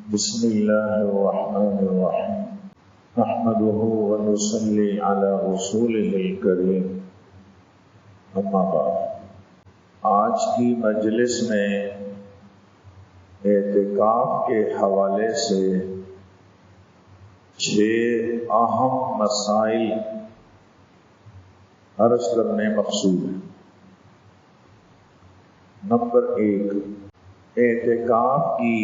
بسم اللہ الرحمن الرحیم نحمده ونصلی علی رسوله الکریم اما بعد۔ آج کی مجلس میں اعتکاف کے حوالے سے 6 اہم مسائل عرض کرنے مقصود ہیں۔ نمبر 1، اعتکاف کی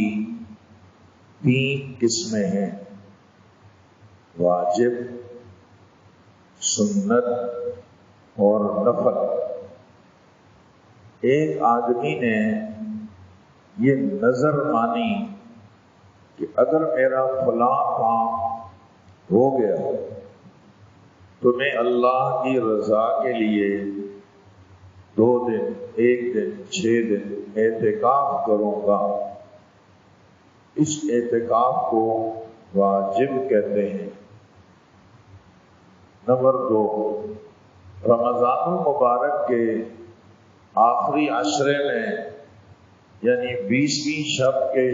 3 قسمیں ہیں: واجب، سنت اور نفل۔ ایک آدمی نے یہ نظر مانی کہ اگر میرا فلاں کام ہو گیا تو میں اللہ کی رضا کے لیے 2 دن، 1 دن، 6 دن اعتکاف کروں گا۔ اس اعتکاف کو واجب کہتے ہیں۔ نمبر 2، رمضان المبارک کے آخری عشرے میں، یعنی 20ویں شب کے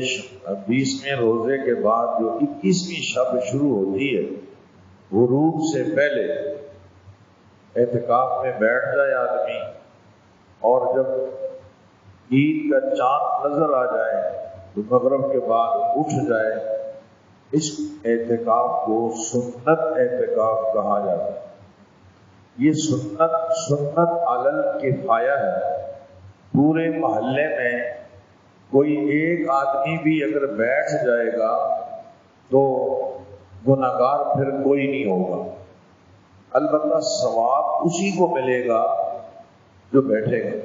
20ویں روزے کے بعد جو 21ویں شب شروع ہوتی ہے، غروب سے پہلے اعتکاف میں بیٹھ جائے آدمی، اور جب عید کا چاند نظر آ جائے تو مغرب کے بعد اٹھ جائے۔ اس اعتکاف کو سنت اعتکاف کہا جاتا ہے۔ یہ سنت علی الکفایہ ہے۔ پورے محلے میں کوئی ایک آدمی بھی اگر بیٹھ جائے گا تو گناہگار پھر کوئی نہیں ہوگا، البتہ ثواب اسی کو ملے گا جو بیٹھے گا،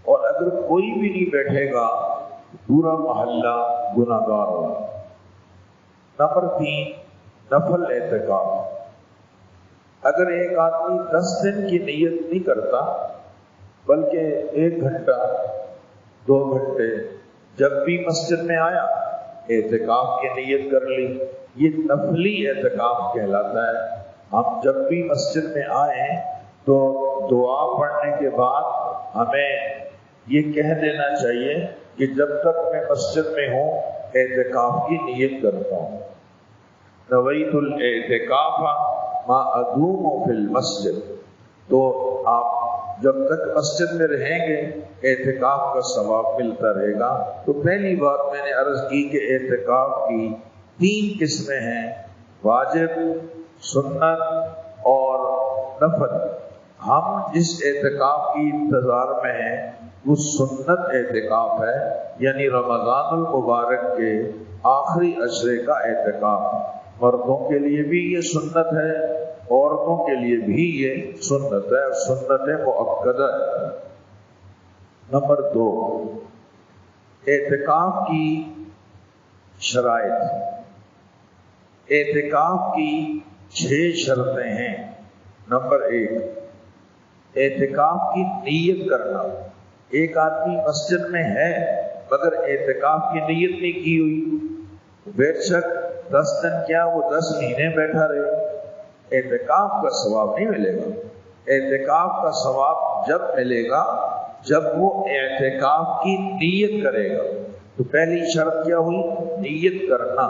اور اگر کوئی بھی نہیں بیٹھے گا پورا محلہ گناہگار ہوگا۔ نمبر 3، نفل اعتکاف۔ اگر ایک آدمی 10 دن کی نیت نہیں کرتا، بلکہ 1 گھنٹہ 2 گھنٹے جب بھی مسجد میں آیا اعتکاف کی نیت کر لی، یہ نفلی اعتکاف کہلاتا ہے۔ ہم جب بھی مسجد میں آئیں تو دعا پڑھنے کے بعد ہمیں یہ کہہ دینا چاہیے کہ جب تک میں مسجد میں ہوں اعتکاف کی نیت کرتا ہوں۔ نویت الاعتکاف ما ادوم فی المسجد۔ تو آپ جب تک مسجد میں رہیں گے اعتکاف کا ثواب ملتا رہے گا۔ تو پہلی بات میں نے عرض کی کہ اعتکاف کی 3 قسمیں ہیں: واجب، سنت اور نفل۔ ہم جس اعتکاف کی انتظار میں ہیں وہ سنت اعتکاف ہے، یعنی رمضان المبارک کے آخری عشرے کا اعتکاف۔ مردوں کے لیے بھی یہ سنت ہے، عورتوں کے لیے بھی یہ سنت ہے، سنت مؤکدہ ہے۔ نمبر 2، اعتکاف کی شرائط۔ اعتکاف کی 6 شرطیں ہیں۔ نمبر 1، اعتکاف کی نیت کرنا۔ ایک آدمی مسجد میں ہے مگر اعتکاف کی نیت نہیں کی ہوئی، بے شک 10 دن کیا وہ 10 مہینے بیٹھا رہے، اعتکاف کا ثواب نہیں ملے گا۔ اعتکاف کا ثواب جب ملے گا جب وہ اعتکاف کی نیت کرے گا۔ تو پہلی شرط کیا ہوئی؟ نیت کرنا۔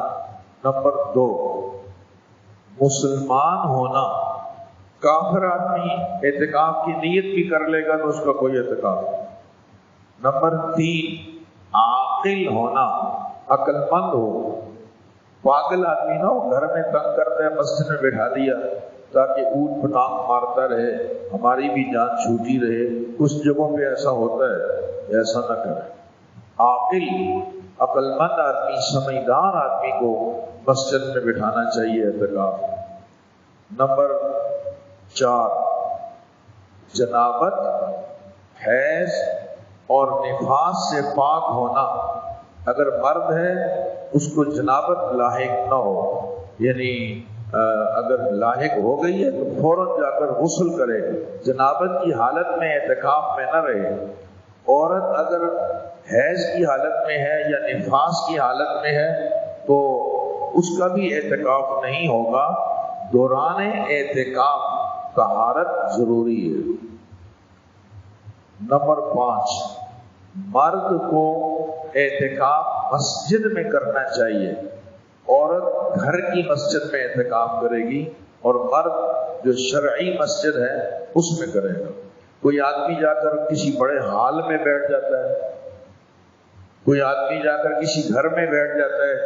نمبر 2، مسلمان ہونا۔ کافر آدمی اعتکاف کی نیت بھی کر لے گا تو اس کا کوئی اعتکاف نہیں۔ نمبر 3، عاقل ہونا، عقل مند ہو۔ پاگل آدمی نہ ہو، گھر میں تنگ کرتا ہے مسجد میں بٹھا دیا تاکہ اونٹ پٹانگ مارتا رہے، ہماری بھی جان چھوٹی رہے۔ کچھ جگہوں پہ ایسا ہوتا ہے، ایسا نہ کرے۔ عاقل، عقل مند آدمی، سمجھدار آدمی کو مسجد میں بٹھانا چاہیے اعتکاف۔ نمبر 4، جنابت، حیض اور نفاس سے پاک ہونا۔ اگر مرد ہے اس کو جنابت لاحق نہ ہو، یعنی اگر لاحق ہو گئی ہے تو فوراً جا کر غسل کرے، جنابت کی حالت میں اعتکاف میں نہ رہے۔ عورت اگر حیض کی حالت میں ہے یا نفاس کی حالت میں ہے تو اس کا بھی اعتکاف نہیں ہوگا۔ دوران اعتکاف طہارت ضروری ہے۔ نمبر 5، مرد کو اعتکاف مسجد میں کرنا چاہیے. عورت گھر کی مسجد میں اعتکاف کرے گی اور مرد جو شرعی مسجد ہے اس میں کرے گا. کوئی آدمی جا کر کسی بڑے ہال میں بیٹھ جاتا ہے، کوئی آدمی جا کر کسی گھر میں بیٹھ جاتا ہے،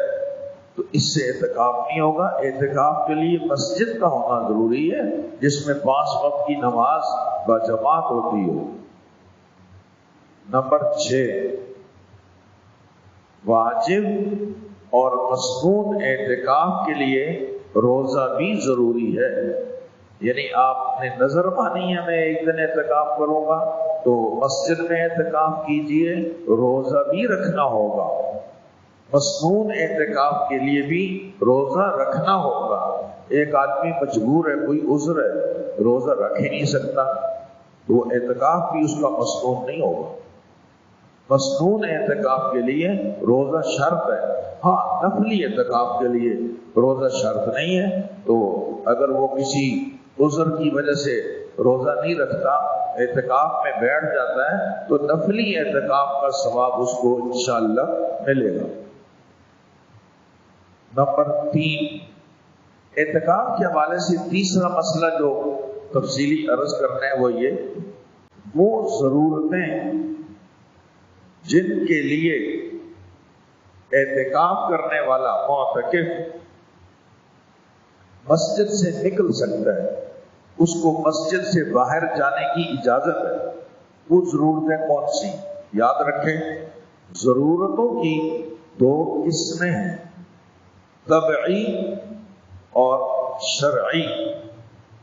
تو اس سے اعتکاف نہیں ہوگا. اعتکاف کے لیے مسجد کا ہونا ضروری ہے جس میں 5 وقت کی نماز باجماعت ہوتی ہو. نمبر 6، واجب اور مسنون اعتکاف کے لیے روزہ بھی ضروری ہے. یعنی آپ نے نظر مانی ہے میں ایک دن اعتکاف کروں گا تو مسجد میں اعتکاف کیجئے، روزہ بھی رکھنا ہوگا. مسنون اعتکاف کے لیے بھی روزہ رکھنا ہوگا. ایک آدمی مجبور ہے، کوئی عذر ہے، روزہ رکھ ہی نہیں سکتا، تو وہ اعتکاف بھی اس کا مسنون نہیں ہوگا. مسنون اعتکاف کے لیے روزہ شرط ہے. ہاں، نفلی اعتکاف کے لیے روزہ شرط نہیں ہے. تو اگر وہ کسی عذر کی وجہ سے روزہ نہیں رکھتا، اعتکاف میں بیٹھ جاتا ہے، تو نفلی اعتکاف کا ثواب اس کو انشاءاللہ ملے گا. نمبر 3، اعتکاف کے حوالے سے تیسرا مسئلہ جو تفصیلی عرض کرنا ہے وہ یہ، وہ ضرورتیں جن کے لیے اعتکاف کرنے والا معتکف مسجد سے نکل سکتا ہے، اس کو مسجد سے باہر جانے کی اجازت ہے. وہ ضرورتیں کون سی؟ یاد رکھیں، ضرورتوں کی 2 قسمیں ہیں، طبعی اور شرعی.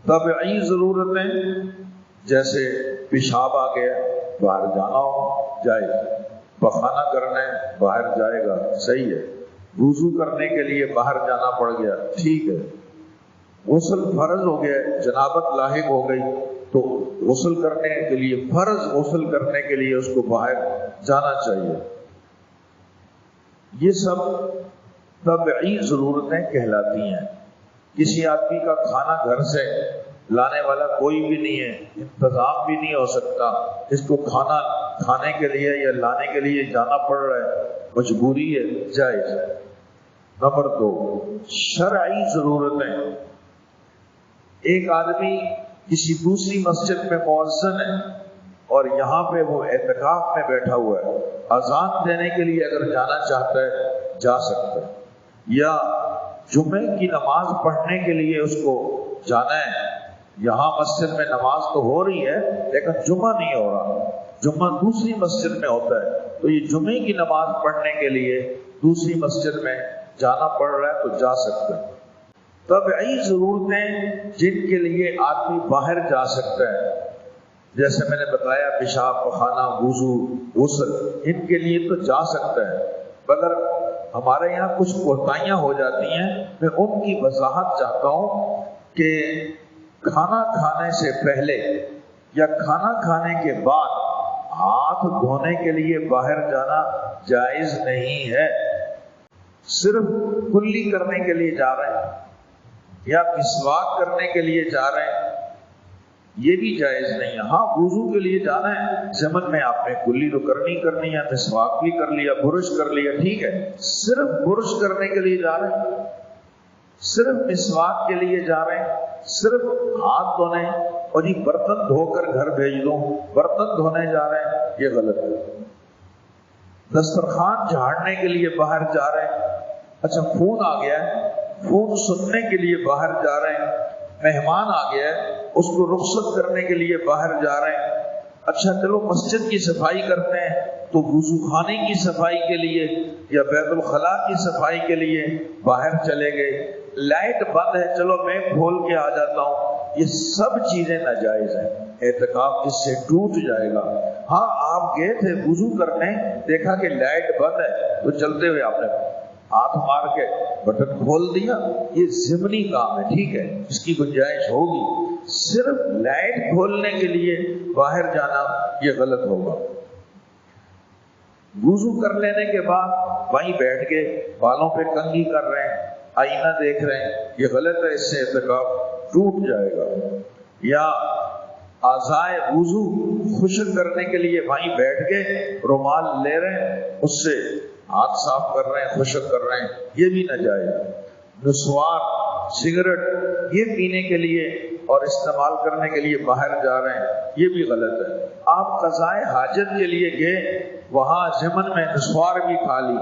طبعی ضرورتیں جیسے پیشاب آ گیا، باہر جانا ہو جائے، پخانہ کرنا ہے باہر جائے گا، صحیح ہے. وضو کرنے کے لیے باہر جانا پڑ گیا، ٹھیک ہے. غسل فرض ہو گیا، جنابت لاحق ہو گئی، تو غسل کرنے کے لیے، فرض غسل کرنے کے لیے اس کو باہر جانا چاہیے. یہ سب طبعی ضرورتیں کہلاتی ہیں. کسی آدمی کا کھانا گھر سے لانے والا کوئی بھی نہیں ہے، انتظام بھی نہیں ہو سکتا، اس کو کھانا کھانے کے لیے یا لانے کے لیے جانا پڑ رہا ہے، مجبوری ہے، جائز ہے. نمبر 2، شرعی ضرورتیں. ایک آدمی کسی دوسری مسجد میں مؤذن ہے اور یہاں پہ وہ اعتکاف میں بیٹھا ہوا ہے، اذان دینے کے لیے اگر جانا چاہتا ہے جا سکتا ہے، یا جمعے کی نماز پڑھنے کے لیے اس کو جانا ہے. یہاں مسجد میں نماز تو ہو رہی ہے لیکن جمعہ نہیں ہو رہا، جمعہ دوسری مسجد میں ہوتا ہے، تو یہ جمعے کی نماز پڑھنے کے لیے دوسری مسجد میں جانا پڑ رہا ہے تو جا سکتا ہے. طبعی ضرورتیں جن کے لیے آدمی باہر جا سکتا ہے، جیسے میں نے بتایا پیشاب پخانہ، وضو، غسل، ان کے لیے تو جا سکتا ہے. مگر ہمارے یہاں کچھ کوتاہیاں ہو جاتی ہیں، میں ان کی وضاحت چاہتا ہوں کہ کھانا کھانے سے پہلے یا کھانا کھانے کے بعد ہاتھ دھونے کے لیے باہر جانا جائز نہیں ہے. صرف کلی کرنے کے لیے جا رہے ہیں یا مسواک کرنے کے لیے جا رہے ہیں، یہ بھی جائز نہیں ہے. ہاں، وضو کے لیے جانا ہے، ضمن میں آپ نے کلی تو کرنی ہے، مسواک بھی کر لیا، برش کر لیا، ٹھیک ہے. صرف برش کرنے کے لیے جا رہے ہیں، صرف مسواک کے لیے جا رہے ہیں، صرف ہاتھ دھونے اور یہ برتن دھو کر گھر بھیج دو، برتن دھونے جا رہے ہیں، یہ غلط ہے. دسترخوان جھاڑنے کے لیے باہر جا رہے ہیں، اچھا فون آ گیا ہے، فون سننے کے لیے باہر جا رہے ہیں، مہمان آ گیا ہے اس کو رخصت کرنے کے لیے باہر جا رہے ہیں، اچھا چلو مسجد کی صفائی کرتے ہیں تو وضو خانے کی صفائی کے لیے یا بیت الخلاء کی صفائی کے لیے باہر چلے گئے، لائٹ بند ہے چلو میں کھول کے آ جاتا ہوں. یہ سب چیزیں ناجائز ہیں، اعتکاف اس سے ٹوٹ جائے گا. ہاں، آپ گئے تھے وضو کرنے، دیکھا کہ لائٹ بند ہے تو چلتے ہوئے آپ نے ہاتھ مار کے بٹن کھول دیا، یہ ضمنی کام ہے، ٹھیک ہے، اس کی گنجائش ہوگی. صرف لائٹ کھولنے کے لیے باہر جانا یہ غلط ہوگا. وضو کر لینے کے بعد وہیں بیٹھ کے بالوں پہ کنگھی کر رہے ہیں، آئینہ دیکھ رہے ہیں، یہ غلط ہے، اس سے اعتکاف ٹوٹ جائے گا. یا اعضائے وضو خشک کرنے کے لیے وہیں بیٹھ کے رومال لے رہے ہیں، اس سے ہاتھ صاف کر رہے ہیں، خشک کر رہے ہیں، یہ بھی ناجائز۔ نسوار، سگریٹ یہ پینے کے لیے اور استعمال کرنے کے لیے باہر جا رہے ہیں، یہ بھی غلط ہے۔ آپ قضائے حاجت کے لیے گئے، وہاں ضمن میں نسوار بھی کھا لی،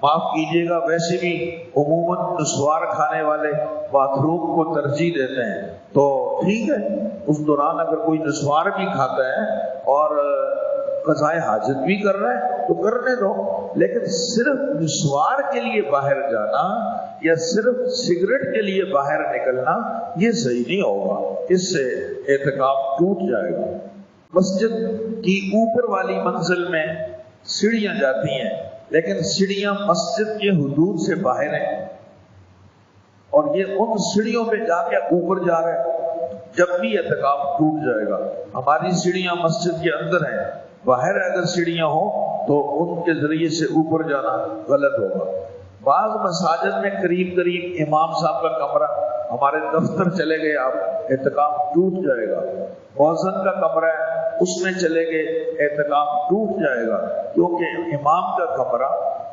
معاف کیجیے گا ویسے بھی عموماً نسوار کھانے والے باتھ روم کو ترجیح دیتے ہیں، تو ٹھیک ہے، اس دوران اگر کوئی نسوار بھی کھاتا ہے اور قضائے حاجت بھی کر رہا ہے تو کرنے دو، لیکن صرف نسوار کے لیے باہر جانا یا صرف سگریٹ کے لیے باہر نکلنا یہ صحیح نہیں ہوگا، اس سے اعتکاف ٹوٹ جائے گا۔ مسجد کی اوپر والی منزل میں سیڑھیاں جاتی ہیں، لیکن سیڑھیاں مسجد کے حدود سے باہر ہیں اور یہ ان سیڑھیوں پہ جا کے اوپر جا رہے ہیں، جب بھی اعتکاف ٹوٹ جائے گا۔ ہماری سیڑھیاں مسجد کے اندر ہیں، باہر اگر سیڑھیاں ہوں تو ان کے ذریعے سے اوپر جانا غلط ہوگا۔ بعض مساجد میں قریب قریب امام صاحب کا کمرہ، ہمارے دفتر چلے گئے آپ، اعتکاف ٹوٹ جائے گا۔ مؤذن کا کمرہ ہے، اس میں چلے گئے، اعتکاف ٹوٹ جائے گا، کیونکہ امام کا کمرہ،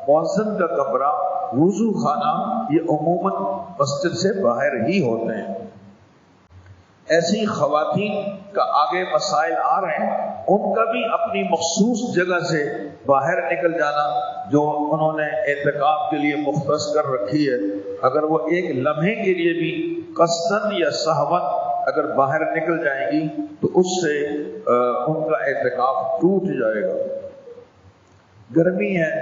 مؤذن کا کمرہ، وضو خانہ یہ عموماً مسجد سے باہر ہی ہوتے ہیں۔ ایسی خواتین کا آگے مسائل آ رہے ہیں، ان کا بھی اپنی مخصوص جگہ سے باہر نکل جانا جو انہوں نے اعتکاف کے لیے مختص کر رکھی ہے، اگر وہ ایک لمحے کے لیے بھی قصداً یا سہواً اگر باہر نکل جائیں گی تو اس سے ان کا اعتکاف ٹوٹ جائے گا۔ گرمی ہے،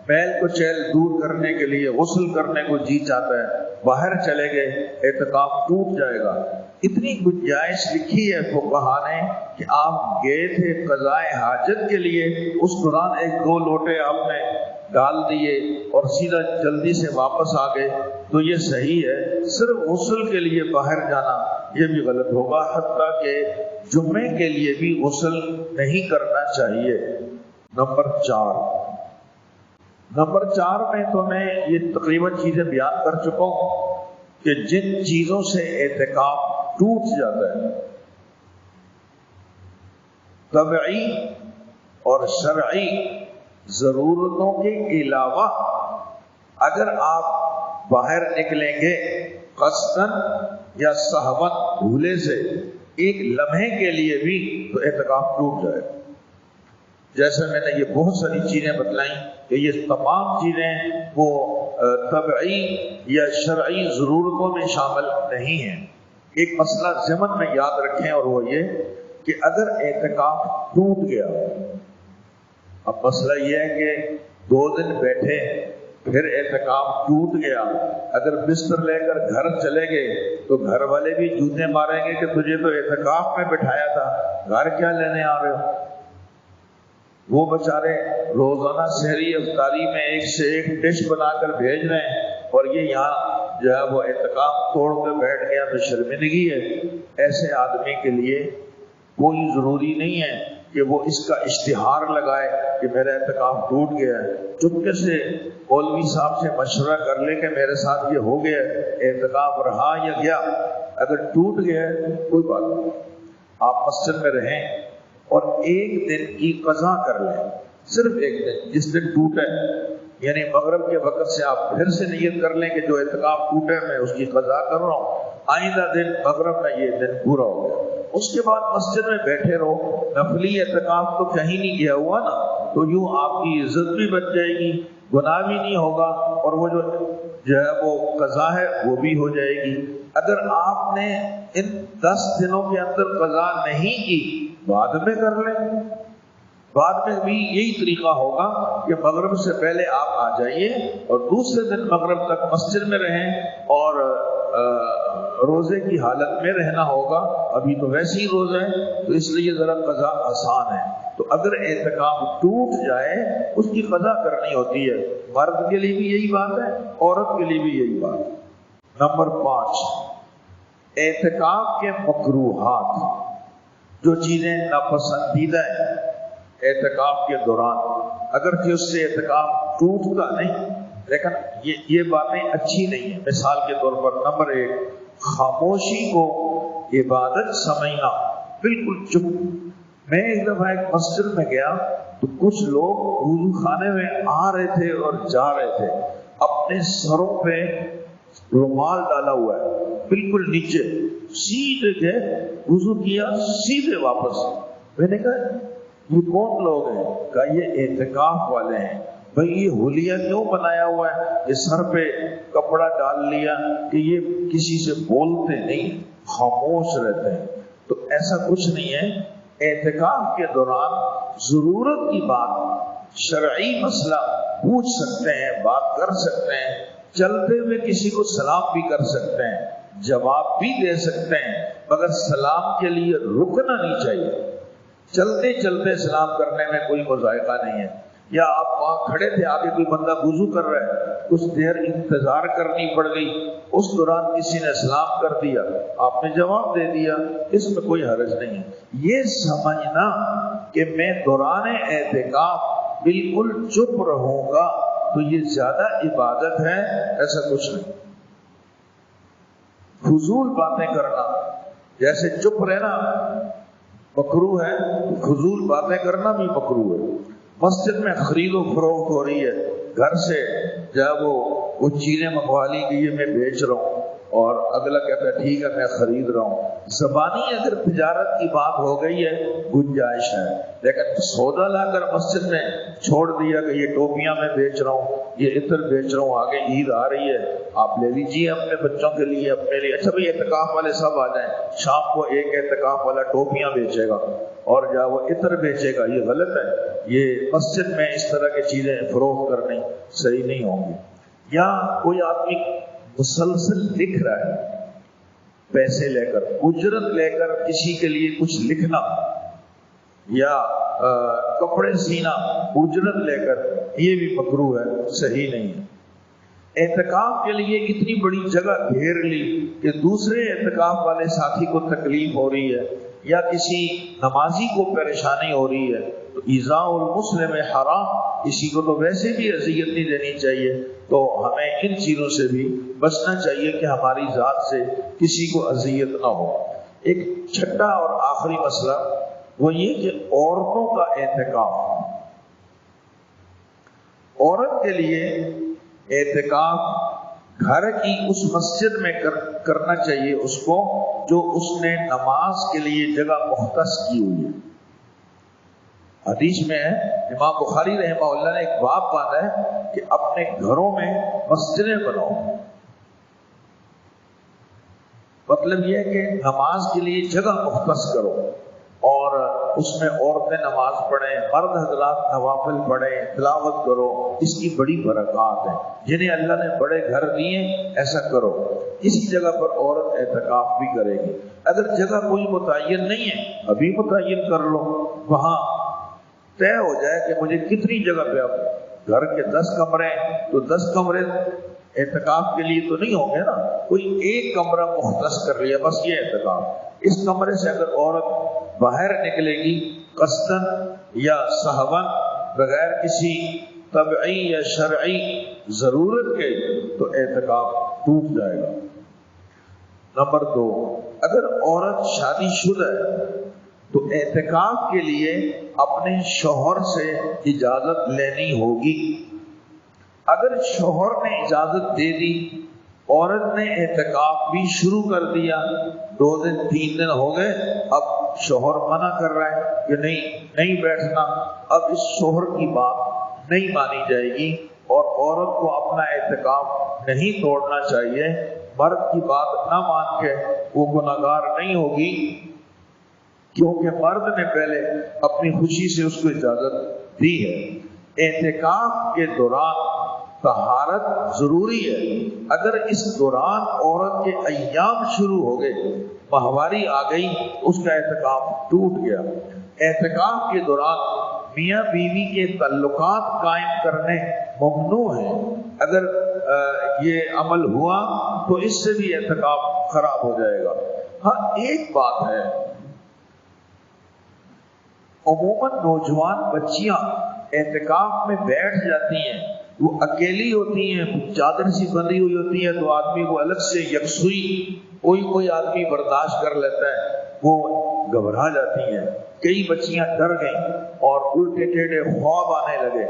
میل کو چیل دور کرنے کے لیے غسل کرنے کو جی چاہتا ہے، باہر چلے گئے، اعتکاف ٹوٹ جائے گا۔ اتنی گنجائش لکھی ہے فقہا نے کہ آپ گئے تھے قضائے حاجت کے لیے، اس دوران ایک دو لوٹے آپ نے ڈال دیے اور سیدھا جلدی سے واپس آ گئے تو یہ صحیح ہے۔ صرف غسل کے لیے باہر جانا یہ بھی غلط ہوگا، حتیٰ کہ جمعے کے لیے بھی غسل نہیں کرنا چاہیے۔ نمبر 4 میں تو میں یہ تقریباً چیزیں بیان کر چکا ہوں کہ جن چیزوں سے اعتکاف ٹوٹ جاتا ہے، طبعی اور شرعی ضرورتوں کے علاوہ اگر آپ باہر نکلیں گے قصداً یا سہواً بھولے سے ایک لمحے کے لیے بھی تو اعتکاف ٹوٹ جائے گا۔ جیسے میں نے یہ بہت ساری چیزیں بتلائیں کہ یہ تمام چیزیں وہ طبعی یا شرعی ضرورتوں میں شامل نہیں ہیں۔ ایک مسئلہ ذہن میں یاد رکھیں اور وہ یہ کہ اگر اعتکاف ٹوٹ گیا، اب مسئلہ یہ ہے کہ 2 دن بیٹھے پھر اعتکاف ٹوٹ گیا، اگر بستر لے کر گھر چلے گئے تو گھر والے بھی جوتے ماریں گے کہ تجھے تو اعتکاف میں بٹھایا تھا، گھر کیا لینے آ رہے ہو۔ وہ بیچارے روزانہ سحری افطاری میں ایک سے ایک ڈش بنا کر بھیج رہے ہیں اور یہ یہاں جو ہے وہ اعتکاف توڑ کر بیٹھ گیا تو شرمندگی ہے۔ ایسے آدمی کے لیے کوئی ضروری نہیں ہے کہ وہ اس کا اشتہار لگائے کہ میرا اعتکاف ٹوٹ گیا ہے۔ چپکے سے مولوی صاحب سے مشورہ کر لے کہ میرے ساتھ یہ ہو گیا، اعتکاف رہا یا گیا، اگر ٹوٹ گیا کوئی بات نہیں، آپ مسجد میں رہیں اور ایک دن کی قضا کر لیں، صرف ایک دن جس دن ٹوٹے، یعنی مغرب کے وقت سے آپ پھر سے نیت کر لیں کہ جو اعتکاف ٹوٹے میں اس کی قضا کر رہا ہوں، آئندہ دن مغرب میں یہ دن پورا ہو گیا، اس کے بعد مسجد میں بیٹھے رہو۔ نفلی اعتکاف تو کہیں نہیں گیا ہوا نا، تو یوں آپ کی عزت بھی بچ جائے گی، گناہ بھی نہیں ہوگا، اور وہ جو ہے وہ قضا ہے وہ بھی ہو جائے گی۔ اگر آپ نے ان 10 دنوں کے اندر قضا نہیں کی، بعد میں کر لیں، بعد میں بھی یہی طریقہ ہوگا کہ مغرب سے پہلے آپ آ جائیے اور دوسرے دن مغرب تک مسجد میں رہیں، اور روزے کی حالت میں رہنا ہوگا، ابھی تو ویسے ہی روزہ ہے تو اس لیے ذرا قضا آسان ہے۔ تو اگر اعتکاف ٹوٹ جائے اس کی قضا کرنی ہوتی ہے، مرد کے لیے بھی یہی بات ہے، عورت کے لیے بھی یہی بات ہے۔ نمبر 5، اعتکاف کے مکروہات، جو چیزیں ناپسندیدہ ہیں اعتکاف کے دوران، اگرچہ اس سے اعتکاف ٹوٹتا نہیں لیکن یہ باتیں اچھی نہیں ہیں۔ مثال کے طور پر نمبر 1، خاموشی کو عبادت سمجھنا، بالکل چپ، میں ایک دفعہ ایک مسجد میں گیا تو کچھ لوگ وضو خانے میں آ رہے تھے اور جا رہے تھے، اپنے سروں پہ رومال ڈالا ہوا ہے بالکل نیچے، سیدھے گئے وضو کیا سیدھے واپس۔ میں نے کہا یہ کون لوگ ہیں؟ کہا یہ اعتکاف والے ہیں۔ بھئی یہ حلیہ کیوں بنایا ہوا ہے؟ یہ سر پہ کپڑا ڈال لیا کہ یہ کسی سے بولتے نہیں، خاموش رہتے ہیں۔ تو ایسا کچھ نہیں ہے، اعتکاف کے دوران ضرورت کی بات، شرعی مسئلہ پوچھ سکتے ہیں، بات کر سکتے ہیں، چلتے ہوئے کسی کو سلام بھی کر سکتے ہیں، جواب بھی دے سکتے ہیں، مگر سلام کے لیے رکنا نہیں چاہیے۔ چلتے چلتے سلام کرنے میں کوئی مذائقہ نہیں ہے۔ یا آپ وہاں کھڑے تھے، آگے کوئی بندہ وضو کر رہا ہے، کچھ دیر انتظار کرنی پڑ گئی، اس دوران کسی نے سلام کر دیا، آپ نے جواب دے دیا، اس میں کوئی حرج نہیں ہے۔ یہ سمجھنا کہ میں دوران اعتکاف بالکل چپ رہوں گا تو یہ زیادہ عبادت ہے، ایسا کچھ نہیں۔ فضول باتیں کرنا، جیسے چپ رہنا مکروہ ہے، فضول باتیں کرنا بھی مکروہ ہے۔ مسجد میں خرید و فروخت ہو رہی ہے، گھر سے جب وہ چیزیں منگوا لی کہ یہ میں بیچ رہا ہوں، اور اگلا کہتا ہے ٹھیک ہے میں خرید رہا ہوں۔ زبانی اگر تجارت کی بات ہو گئی ہے گنجائش ہے، لیکن سودا لا کر مسجد میں چھوڑ دیا کہ یہ ٹوپیاں میں بیچ رہا ہوں، یہ عطر بیچ رہا ہوں، آگے عید آ رہی ہے آپ لے لیجیے اپنے بچوں کے لیے، اپنے لیے۔ اچھا بھائی اعتکاف والے سب آ جائیں، شام کو ایک اعتکاف والا ٹوپیاں بیچے گا اور جا وہ عطر بیچے گا، یہ غلط ہے۔ یہ مسجد میں اس طرح کی چیزیں فروخت کرنی صحیح نہیں ہوں گی۔ یا کوئی آدمی مسلسل لکھ رہا ہے، پیسے لے کر، اجرت لے کر کسی کے لیے کچھ لکھنا، یا کپڑے سینا اجرت لے کر، یہ بھی مکروہ ہے، صحیح نہیں ہے۔ اعتکاف کے لیے اتنی بڑی جگہ گھیر لی کہ دوسرے اعتکاف والے ساتھی کو تکلیف ہو رہی ہے یا کسی نمازی کو پریشانی ہو رہی ہے تو ایذاء المسلم حرام، کسی کو تو ویسے بھی اذیت نہیں دینی چاہیے، تو ہمیں ان چیزوں سے بھی بچنا چاہیے کہ ہماری ذات سے کسی کو اذیت نہ ہو۔ ایک چھٹا اور آخری مسئلہ وہ یہ کہ عورتوں کا اعتکاف، عورت کے لیے اعتکاف گھر کی اس مسجد میں کرنا چاہیے اس کو جو اس نے نماز کے لیے جگہ مختص کی ہوئی ہے۔ حدیث میں ہے، امام بخاری رحمہ اللہ نے ایک باب باندھا ہے کہ اپنے گھروں میں مسجدیں بناؤ۔ مطلب یہ ہے کہ نماز کے لیے جگہ مختص کرو اور اس میں عورتیں نماز پڑھیں، مرد حضرات نوافل پڑھیں، تلاوت کرو، اس کی بڑی برکات ہے۔ جنہیں اللہ نے بڑے گھر دیے ایسا کرو، اسی جگہ پر عورت اعتکاف بھی کرے گی۔ اگر جگہ کوئی متعین نہیں ہے ابھی متعین کر لو، وہاں طے ہو جائے کہ مجھے کتنی جگہ پہ، اب گھر کے 10 کمرے تو 10 کمرے اعتکاف کے لیے تو نہیں ہوں گے نا، کوئی ایک کمرہ مختص کر لیا، بس یہ اعتکاف۔ اس کمرے سے اگر عورت باہر نکلے گی قصداً یا سہواً، بغیر کسی طبعی یا شرعی ضرورت کے، تو اعتکاف ٹوٹ جائے گا۔ نمبر 2، اگر عورت شادی شدہ ہے تو اعتکاف کے لیے اپنے شوہر سے اجازت لینی ہوگی۔ اگر شوہر نے اجازت دے دی، عورت نے اعتکاف بھی شروع کر دیا، 2 دن 3 دن ہو گئے، اب شوہر منع کر رہا ہے کہ نہیں بیٹھنا، اب اس شوہر کی بات نہیں مانی جائے گی اور عورت کو اپنا اعتکاف نہیں توڑنا چاہیے۔ مرد کی بات نہ مان کے وہ گناہگار نہیں ہوگی، کیونکہ مرد نے پہلے اپنی خوشی سے اس کو اجازت دی ہے۔ اعتکاف کے دوران طہارت ضروری ہے۔ اگر اس دوران عورت کے ایام شروع ہو گئے، ماہواری آ گئی، اس کا اعتکاف ٹوٹ گیا۔ اعتکاف کے دوران میاں بیوی کے تعلقات قائم کرنے ممنوع ہیں۔ اگر یہ عمل ہوا تو اس سے بھی اعتکاف خراب ہو جائے گا۔ ہاں ایک بات ہے، عموماً نوجوان بچیاں اعتکاف میں بیٹھ جاتی ہیں، وہ اکیلی ہوتی ہیں، چادر سی بندھی ہوئی ہوتی ہے تو آدمی کو الگ سے یکسوئی کوئی آدمی برداشت کر لیتا ہے، وہ گھبرا جاتی ہیں۔ کئی بچیاں ڈر گئیں اور الٹے ٹیڑھے خواب آنے لگے.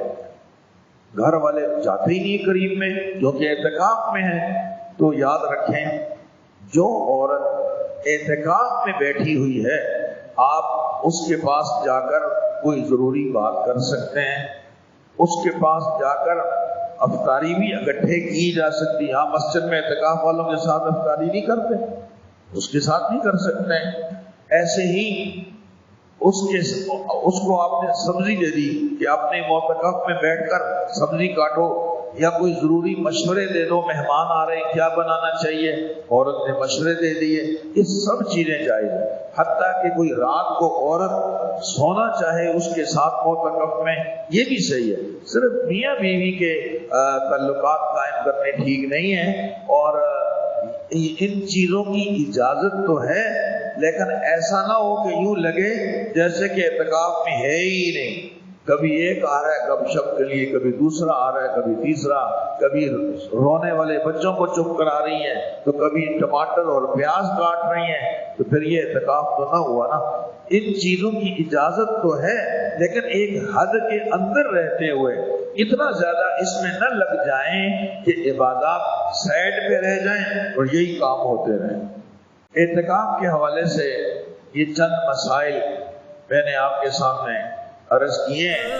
گھر والے جاتے ہی نہیں قریب میں جو کہ اعتکاف میں ہیں. تو یاد رکھیں جو عورت اعتکاف میں بیٹھی ہوئی ہے آپ اس کے پاس جا کر کوئی ضروری بات کر سکتے ہیں. اس کے پاس جا کر افطاری بھی اکٹھے کی جا سکتی. ہاں مسجد میں اعتکاف والوں کے ساتھ افطاری نہیں کرتے, اس کے ساتھ نہیں کر سکتے. ایسے ہی اس کو آپ نے سبزی دے دی کہ اپنے معتکف میں بیٹھ کر سبزی کاٹو, یا کوئی ضروری مشورے دے دو, مہمان آ رہے ہیں کیا بنانا چاہیے, عورت نے مشورے دے دیے. یہ سب چیزیں جائز ہیں. حتیٰ کہ کوئی رات کو عورت سونا چاہے اس کے ساتھ معتکف میں, یہ بھی صحیح ہے. صرف میاں بیوی کے تعلقات قائم کرنے ٹھیک نہیں ہیں. اور ان چیزوں کی اجازت تو ہے, لیکن ایسا نہ ہو کہ یوں لگے جیسے کہ اعتکاف میں ہے ہی نہیں. کبھی ایک آ رہا ہے گپ شپ کے لیے, کبھی دوسرا آ رہا ہے, کبھی تیسرا, کبھی رونے والے بچوں کو چپ کرا رہی ہیں, تو کبھی ٹماٹر اور پیاز کاٹ رہی ہیں. تو پھر یہ اعتکاف تو نہ ہوا نا. ان چیزوں کی اجازت تو ہے, لیکن ایک حد کے اندر رہتے ہوئے اتنا زیادہ اس میں نہ لگ جائیں کہ عبادات سائڈ پہ رہ جائیں اور یہی کام ہوتے رہیں. اعتکاف کے حوالے سے یہ چند مسائل میں نے آپ کے سامنے عرض کیے ہیں.